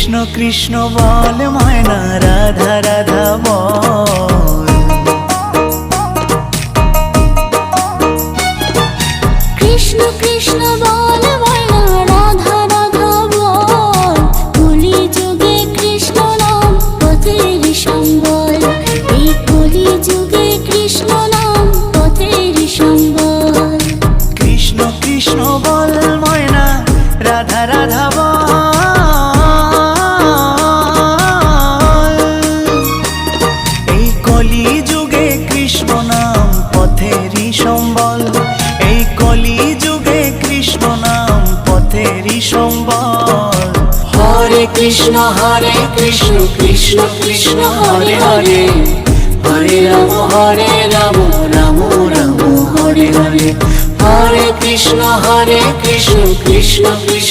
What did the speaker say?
কৃষ্ণ কৃষ্ণ বল ময়না রাধা রাধা বল। কৃষ্ণ কৃষ্ণ বল ময়না রাধা রাধা বল। কলি যুগে কৃষ্ণ নাম পথের সম্বল। এই কলি যুগে কৃষ্ণ নাম পথের সম্বল। কৃষ্ণ কৃষ্ণ বল ময়না রাধা রাধা বল। এই কলি যুগে কৃষ্ণ নাম পথেরই সম্বল। এই কলি যুগে কৃষ্ণ নাম পথেরই সম্বল। হরে কৃষ্ণ কৃষ্ণ কৃষ্ণ হরে হরে। হরে রাম রাম রাম রাম হরে হরে। হরে কৃষ্ণ কৃষ্ণ কৃষ্ণ